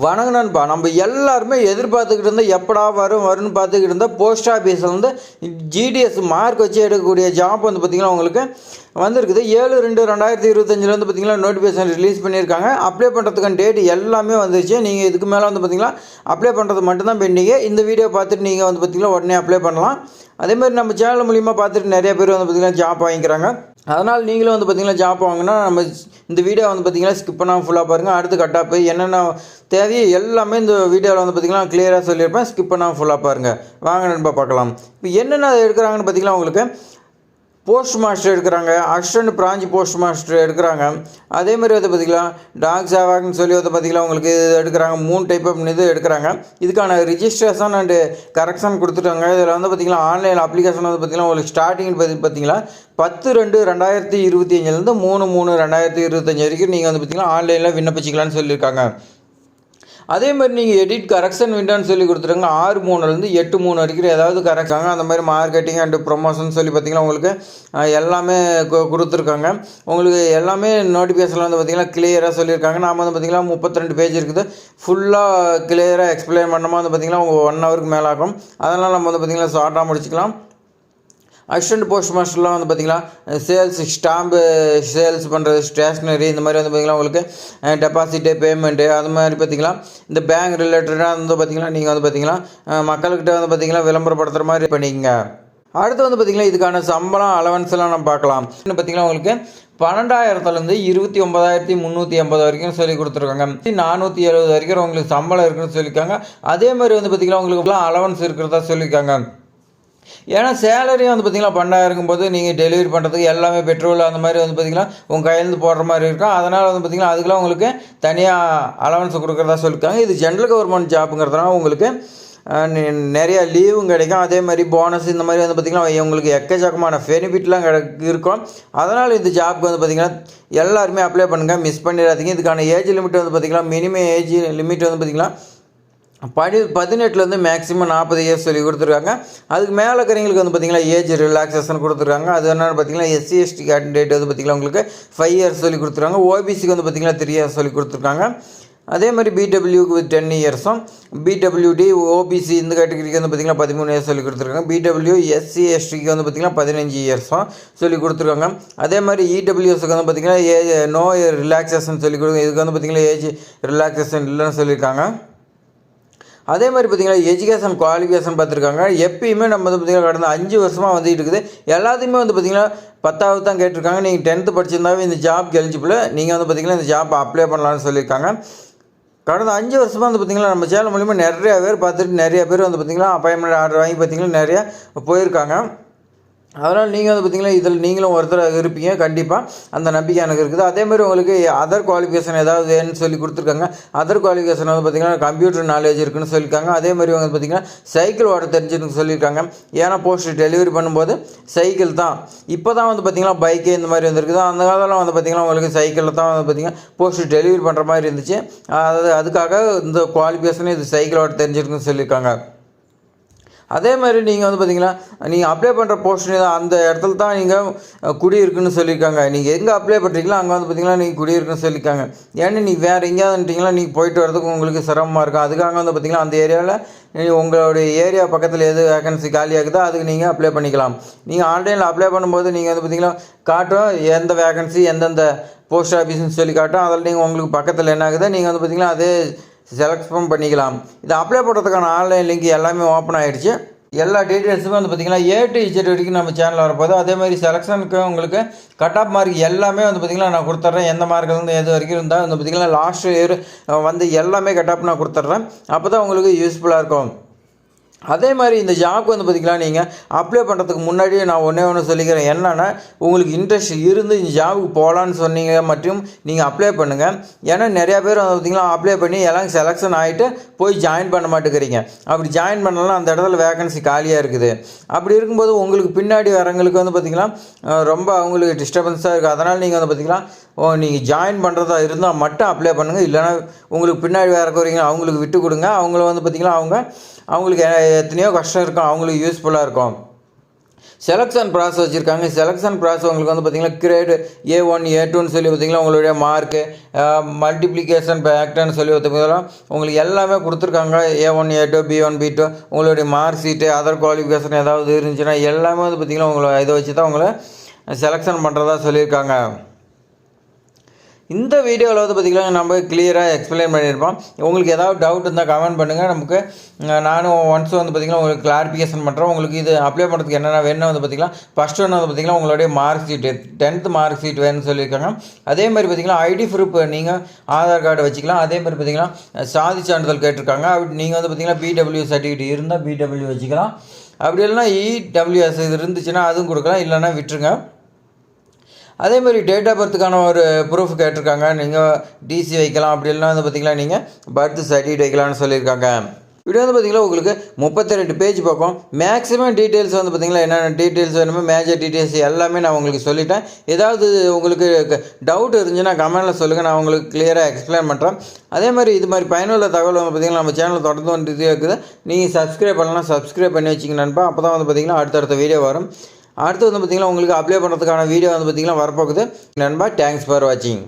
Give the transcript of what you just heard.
வணக்கம் நண்பா. நம்ம எல்லாருமே எதிர்பார்த்துக்கிட்டு இருந்தால் எப்படா வரும்னு பார்த்துக்கிட்டு இருந்தால் போஸ்ட் ஆஃபீஸில் வந்து ஜிடிஎஸ் மார்க் வச்சு எடுக்கக்கூடிய ஜாப் வந்து பார்த்திங்கன்னா உங்களுக்கு வந்திருக்குது. 7/2/2025 வந்து பார்த்திங்கன்னா நோட்டிஃபிகேஷன் ரிலீஸ் பண்ணியிருக்காங்க. அப்ளை பண்ணுறதுக்கான டேட் எல்லாமே வந்துருச்சு. நீங்கள் இதுக்கு மேலே வந்து பார்த்திங்கன்னா அப்ளை பண்ணுறது மட்டும்தான் பெண்டிங்கு. இந்த வீடியோ பார்த்துட்டு நீங்கள் வந்து பார்த்திங்கன்னா உடனே அப்ளை பண்ணலாம். அதேமாதிரி நம்ம சேனல் மூலிமா பார்த்துட்டு நிறைய பேர் வந்து பார்த்திங்கன்னா ஜாப் வாங்கிக்கிறாங்க. அதனால் நீங்களும் வந்து பார்த்திங்கன்னா ஜாப் வாங்கினா நம்ம இந்த வீடியோ வந்து பார்த்திங்கன்னா ஸ்கிப் பண்ணாமல் ஃபுல்லாக பாருங்கள். அடுத்து கட்டாக போய் என்னென்ன தேவையோ எல்லாமே இந்த வீடியோவில் வந்து பார்த்திங்கன்னா கிளியராக சொல்லியிருப்பேன். ஸ்கிப் பண்ணாமல் ஃபுல்லாக பாருங்கள். வாங்க நண்பா பார்க்கலாம். இப்போ என்னென்ன எடுக்கிறாங்கன்னு பார்த்திங்கன்னா உங்களுக்கு போஸ்ட் மாஸ்டர் எடுக்கிறாங்க, அசிஸ்டன்ட் பிரான்ச் போஸ்ட் மாஸ்டர் எடுக்கிறாங்க. அதேமாதிரி வந்து பார்த்திங்கன்னா டாக் சேவாக்னு சொல்லி வந்து பார்த்திங்கன்னா உங்களுக்கு இது எடுக்கிறாங்க. 3 டைப் ஆஃப் இது எடுக்கிறாங்க. இதுக்கான ரிஜிஸ்ட்ரேஷன் அண்டு கரெக்ஷன் கொடுத்துட்டாங்க. இதில் வந்து பார்த்திங்கன்னா ஆன்லைன் அப்ளிகேஷன் வந்து பார்த்திங்கன்னா உங்களுக்கு ஸ்டார்டிங் பார்த்திங்கன்னா 10/2/2025 3/3/2025 வரைக்கும் நீங்கள் வந்து பார்த்திங்கன்னா ஆன்லைனில் விண்ணப்பிச்சிக்கலான்னு சொல்லியிருக்காங்க. அதேமாதிரி நீங்கள் எடிட் கரெக்ஷன் விண்டோன்னு சொல்லி கொடுத்துருங்க. 6/3 8/3 வரைக்கும் ஏதாவது கரெக்டாங்க. அந்த மாதிரி மார்க்கெட்டிங் அண்டு ப்ரொமோஷன் சொல்லி பார்த்திங்கன்னா உங்களுக்கு எல்லாமே கொடுத்துருக்காங்க. உங்களுக்கு எல்லாமே நோட்டிஃபிகேஷனில் வந்து பார்த்திங்கன்னா கிளியராக சொல்லியிருக்காங்க. நாம் வந்து பார்த்திங்கன்னா 32 பேஜ் இருக்குது. ஃபுல்லாக கிளியராக எக்ஸ்பிளைன் பண்ணாமல் வந்து பார்த்திங்கன்னா உங்கள் 1 ஹவருக்கு மேலே ஆகும். அதனால் நம்ம வந்து பார்த்திங்கன்னா ஷார்ட்டாக முடிச்சிக்கலாம். அசிஸ்டன்ட் போஸ்ட் மாஸ்டர்லாம் வந்து பார்த்திங்கன்னா சேல்ஸ், ஸ்டாம்பு சேல்ஸ் பண்ணுறது, ஸ்டேஷ்னரி, இந்த மாதிரி வந்து பார்த்திங்கன்னா உங்களுக்கு டெபாசிட்டு, பேமெண்ட்டு, அது மாதிரி பார்த்திங்கன்னா இந்த பேங்க் ரிலேட்டடாக வந்து பார்த்திங்கன்னா நீங்கள் வந்து பார்த்திங்கன்னா மக்கள்கிட்ட வந்து பார்த்திங்கன்னா விளம்பரப்படுத்துகிற மாதிரி பண்ணிக்கங்க. அடுத்து வந்து பார்த்திங்கன்னா இதுக்கான சம்பளம் அலவன்ஸ்லாம் நம்ம பார்க்கலாம். பார்த்திங்கன்னா உங்களுக்கு 12,000 29,380 வரைக்கும் சொல்லி கொடுத்துருக்காங்க. 470 வரைக்கும் உங்களுக்கு சம்பளம் இருக்குன்னு சொல்லியிருக்காங்க. அதே மாதிரி வந்து பார்த்திங்கன்னா உங்களுக்கு அலவன்ஸ் இருக்கிறதா சொல்லியிருக்காங்க. ஏன்னா சேலரியும் வந்து பார்த்திங்கன்னா 12,000 இருக்கும்போது நீங்கள் டெலிவரி பண்ணுறதுக்கு எல்லாமே பெட்ரோல் அந்த மாதிரி வந்து பார்த்திங்கன்னா உங்கள் கையிலேருந்து போடுற மாதிரி இருக்கும். அதனால் வந்து பார்த்திங்கன்னா அதுக்கெலாம் உங்களுக்கு தனியாக அலவன்ஸ் கொடுக்குறதா சொல்லியிருக்காங்க. இது ஜென்ரல் கவர்மெண்ட் ஜாப்புங்கிறதுனால உங்களுக்கு நிறையா லீவும் கிடைக்கும். அதே மாதிரி போனஸ் இந்த மாதிரி வந்து பார்த்திங்கன்னா உங்களுக்கு எக்கச்சக்கமான பெனிஃபிட்லாம் இருக்கும். அதனால் இந்த ஜாப்புக்கு வந்து பார்த்திங்கன்னா எல்லாருமே அப்ளை பண்ணுங்கள், மிஸ் பண்ணிடாதீங்க. இதுக்கான ஏஜ் லிமிட் வந்து பார்த்திங்கன்னா மினிமம் ஏஜ் லிமிட் வந்து பார்த்திங்கன்னா 18 மேக்ஸிமம் 40 இயர்ஸ் சொல்லி கொடுத்துருக்காங்க. அதுக்கு மேலே இருக்கிறவங்களுக்கு வந்து பார்த்திங்கன்னா ஏஜ் ரிலாக்ஸேஷன் கொடுத்துருக்காங்க. அது என்னென்னு பார்த்திங்கன்னா SC/ST கேண்டிடேட் வந்து பார்த்திங்கன்னா உங்களுக்கு 5 இயர்ஸ் சொல்லி கொடுத்துருக்காங்க. OBCக்கு வந்து பார்த்திங்கன்னா 3 இயர்ஸ் சொல்லி கொடுத்துருக்காங்க. அதே மாதிரி BWக்கு 10 இயர்ஸும், BWD OBC இந்த கேட்டகரிக்கு வந்து பார்த்திங்கன்னா 13 இயர்ஸ் சொல்லி கொடுத்துருக்காங்க. BW SC/STக்கு வந்து பார்த்திங்கன்னா 15 இயர்ஸும் சொல்லி கொடுத்துருக்காங்க. அதே மாதிரி EWSக்கு வந்து பார்த்திங்கன்னா நோ ரிலாக்ஸேஷன் சொல்லி கொடுங்க. இதுக்கு வந்து பார்த்திங்கன்னா ஏஜ் ரிலாக்ஸேஷன் இல்லைன்னு சொல்லியிருக்காங்க. அதே மாதிரி பார்த்திங்கன்னா எஜுகேஷன் குவாலிஃபிகேஷன் பார்த்துருக்காங்க. எப்பயுமே நம்ம வந்து பார்த்திங்கன்னா கடந்த 5 வருஷமாக வந்துட்டு இருக்குது. எல்லாத்தையுமே வந்து பார்த்திங்கன்னா 10வது தான் கேட்டிருக்காங்க. நீங்கள் 10th படிச்சிருந்தாவே இந்த ஜாப்க்கு எலிஜிபிள், நீங்கள் வந்து பார்த்திங்கன்னா இந்த ஜாப் அப்ளை பண்ணலான்னு சொல்லியிருக்காங்க. கடந்த 5 வருஷமாக வந்து பார்த்திங்கன்னா நம்ம சேனல் மூலிமா நிறைய பேர் பார்த்துட்டு நிறைய பேர் வந்து பார்த்திங்கன்னா அப்பாயின்மெண்ட் ஆர்டர் வாங்கி பார்த்திங்கன்னா நிறையா போயிருக்காங்க. அதனால் நீங்கள் வந்து பார்த்திங்கன்னா இதில் நீங்களும் ஒருத்தர் இருப்பீங்க. கண்டிப்பாக அந்த நம்பிக்கை எனக்கு இருக்குது. அதேமாதிரி உங்களுக்கு அதர் குவாலிஃபிகேஷன் ஏதாவது வேணும்னு சொல்லி கொடுத்துருக்காங்க. அதர் குவாலிஃபிகேஷன் வந்து பார்த்திங்கன்னா கம்ப்யூட்டர் நாலேஜ் இருக்குன்னு சொல்லியிருக்காங்க. அதேமாதிரி வந்து பார்த்திங்கன்னா சைக்கிள் ஓட்ட தெரிஞ்சுன்னு சொல்லியிருக்காங்க. ஏன்னா போஸ்ட் டெலிவரி பண்ணும்போது சைக்கிள் தான். இப்போ தான் வந்து பார்த்திங்கன்னா பைக்கு இந்த மாதிரி வந்துருக்குது. அந்த காலத்தில் வந்து பார்த்திங்கன்னா உங்களுக்கு சைக்கிளில் தான் வந்து பார்த்திங்கன்னா போஸ்ட் டெலிவரி பண்ணுற மாதிரி இருந்துச்சு. அதுக்காக இந்த குவாலிஃபிகேஷன் இது சைக்கிள் ஓட்ட தெரிஞ்சிருக்குன்னு சொல்லியிருக்காங்க. அதே மாதிரி நீங்கள் வந்து பார்த்திங்கன்னா நீங்கள் அப்ளை பண்ணுற போஸ்ட் அந்த இடத்துல தான் நீங்கள் குடியிருக்குன்னு சொல்லியிருக்காங்க. நீங்கள் எங்கே அப்ளை பண்ணுறீங்களோ அங்கே வந்து பார்த்திங்கன்னா நீங்கள் குடியிருக்குன்னு சொல்லியிருக்காங்க. ஏன்னா நீங்கள் வேறு எங்கேயாதுன்ட்டிங்களா நீங்கள் போயிட்டு வரதுக்கு உங்களுக்கு சிரமமாக இருக்கும். அதுக்காக வந்து பார்த்திங்கன்னா அந்த ஏரியாவில் உங்களுடைய ஏரியா பக்கத்தில் எது வேகன்சி காலியாகுதோ அதுக்கு நீங்கள் அப்ளை பண்ணிக்கலாம். நீங்கள் ஆன்லைனில் அப்ளை பண்ணும்போது நீங்கள் வந்து பார்த்திங்கன்னா காட்டும் எந்த வேகன்சி எந்தெந்த போஸ்ட் ஆஃபீஸ்ன்னு சொல்லி காட்டும். அதில் நீங்கள் உங்களுக்கு பக்கத்தில் என்ன ஆகுதோ நீங்கள் வந்து பார்த்திங்கன்னா அதே செலக்ட் பண்ணிக்கலாம். இது அப்ளை பண்ணுறதுக்கான ஆன்லைன் லிங்க் எல்லாமே ஓப்பன் ஆகிடுச்சு. எல்லா டீட்டெயில்ஸுமே வந்து பார்த்திங்கன்னா A to Z வரைக்கும் நம்ம சேனலில் வரப்போது. அதே மாதிரி செலெக்ஷனுக்கு உங்களுக்கு கட் ஆஃப் மார்க் எல்லாமே வந்து பார்த்திங்கன்னா நான் கொடுத்துட்றேன். எந்த மார்க்லேருந்து எது வரைக்கும் இருந்தால் வந்து பார்த்திங்கன்னா லாஸ்ட் இயர் வந்து எல்லாமே கட் ஆஃப் நான் கொடுத்துட்றேன். அப்போ தான் உங்களுக்கு யூஸ்ஃபுல்லாக இருக்கும். அதே மாதிரி இந்த ஜாப்க்கு வந்து பார்த்திங்கன்னா நீங்கள் அப்ளை பண்ணுறதுக்கு முன்னாடியே நான் ஒன்று சொல்லிக்கிறேன். என்னென்னா உங்களுக்கு இன்ட்ரெஸ்ட் இருந்து இந்த ஜாபுக்கு போகலான்னு சொன்னீங்க மற்றும் நீங்கள் அப்ளை பண்ணுங்கள். ஏன்னா நிறையா பேர் வந்து பார்த்திங்கன்னா அப்ளை பண்ணி எல்லாம் செலெக்ஷன் ஆகிட்டு போய் ஜாயின் பண்ண மாட்டேங்கிறீங்க. அப்படி ஜாயின் பண்ணலாம் அந்த இடத்துல வேகன்சி காலியாக இருக்குது. அப்படி இருக்கும்போது உங்களுக்கு பின்னாடி வரவங்களுக்கு வந்து பார்த்திங்கன்னா ரொம்ப அவங்களுக்கு டிஸ்டர்பன்ஸாக இருக்குது. அதனால் நீங்கள் வந்து பார்த்திங்கன்னா நீங்கள் ஜாயின் பண்ணுறதா இருந்தால் மட்டும் அப்ளை பண்ணுங்கள். இல்லைனா உங்களுக்கு பின்னாடி வேறு வரீங்க அவங்களுக்கு விட்டு கொடுங்க. அவங்கள வந்து பார்த்திங்கன்னா அவங்களுக்கு எத்தனையோ கஷ்டம் இருக்கும், அவங்களுக்கு யூஸ்ஃபுல்லாக இருக்கும். செலெக்ஷன் ப்ராசஸ் வச்சுருக்காங்க. செலெக்ஷன் ப்ராசஸ் உங்களுக்கு வந்து பார்த்திங்கன்னா கிரேடு A1 A2ன்னு சொல்லி பார்த்திங்கன்னா உங்களுடைய மார்க்கு மல்டிப்ளிகேஷன் ஃபேக்டர்னு சொல்லி பார்த்திங்கன்னா உங்களுக்கு எல்லாமே கொடுத்துருக்காங்க. A1 A2 B1 B2 உங்களுடைய மார்க் ஷீட்டு அதர் குவாலிஃபிகேஷன் ஏதாவது இருந்துச்சுன்னா எல்லாமே வந்து பார்த்திங்கன்னா உங்களை இதை வச்சு தான் உங்களை செலெக்ஷன் பண்ணுறதா சொல்லியிருக்காங்க. இந்த வீடியோவில் வந்து பார்த்திங்கன்னா நம்ம கிளியராக எக்ஸ்பிளைன் பண்ணியிருப்போம். உங்களுக்கு ஏதாவது டவுட் இருந்தால் கமெண்ட் பண்ணுங்கள். நமக்கு நானும் ஒன்ஸ் வந்து பார்த்திங்கன்னா உங்களுக்கு கிளாரிஃபிகேஷன் பண்ணுறேன். உங்களுக்கு இது அப்ளை பண்ணுறதுக்கு என்னென்ன வேணும் வந்து பார்த்திங்கன்னா ஃபஸ்ட்டு ஒன்று வந்து பார்த்திங்கன்னா உங்களுடைய mark sheet 10th mark sheet வேணும்னு சொல்லியிருக்காங்க. அதே மாதிரி பார்த்திங்கன்னா ஐடி ப்ரூஃப் நீங்கள் ஆதார் கார்டு வச்சுக்கலாம். அதே மாதிரி பார்த்திங்கன்னா சாதி சான்றிதழ் கேட்டிருக்காங்க. அப்படி நீங்கள் வந்து பார்த்திங்கன்னா BW சர்டிஃபிகேட் இருந்தால் BW வச்சுக்கலாம். அப்படி இல்லைனா EWS இது இருந்துச்சுன்னா அதுவும் கொடுக்கலாம், இல்லைன்னா விட்டுருங்க. அதே மாதிரி டேட் ஆஃப் பர்த்துக்கான ஒரு ப்ரூஃப் கேட்டிருக்காங்க. நீங்கள் டிசி வைக்கலாம், அப்படி இல்லைனா வந்து பார்த்திங்கன்னா நீங்கள் பர்த் சர்டிஃபிகேட் வைக்கலாம்னு சொல்லியிருக்காங்க. வீடியோ வந்து பார்த்திங்கன்னா உங்களுக்கு 32 பேஜ் பார்ப்போம். மேக்ஸிமம் டீட்டெயில்ஸ் வந்து பார்த்திங்கன்னா என்னென்ன டீட்டெயில்ஸ் வேணுமோ மேஜர் டீட்டெயில்ஸ் எல்லாமே நான் உங்களுக்கு சொல்லிட்டேன். ஏதாவது உங்களுக்கு டவுட் இருந்துச்சுன்னா கமெண்ட்டில் சொல்லுங்கள், நான் உங்களுக்கு கிளியராக எக்ஸ்பிளைன் பண்ணுறேன். அதே மாதிரி இது மாதிரி பயனுள்ள தகவல் வந்து பார்த்திங்கன்னா நம்ம சேனல் தொடர்ந்து வந்துட்டு இருக்குது. நீங்கள் சப்ஸ்கிரைப் பண்ணலாம், சப்ஸ்கிரைப் பண்ணி வச்சிங்க நண்பா. அப்போ தான் வந்து பார்த்திங்கன்னா அடுத்தடுத்த வீடியோ வரும். அடுத்து வந்து பார்த்திங்கன்னா உங்களுக்கு அப்ளை பண்ணுறதுக்கான வீடியோ வந்து பார்த்திங்கன்னா வரப்போகுது நண்பா. தேங்க்ஸ் ஃபார் வாட்சிங்.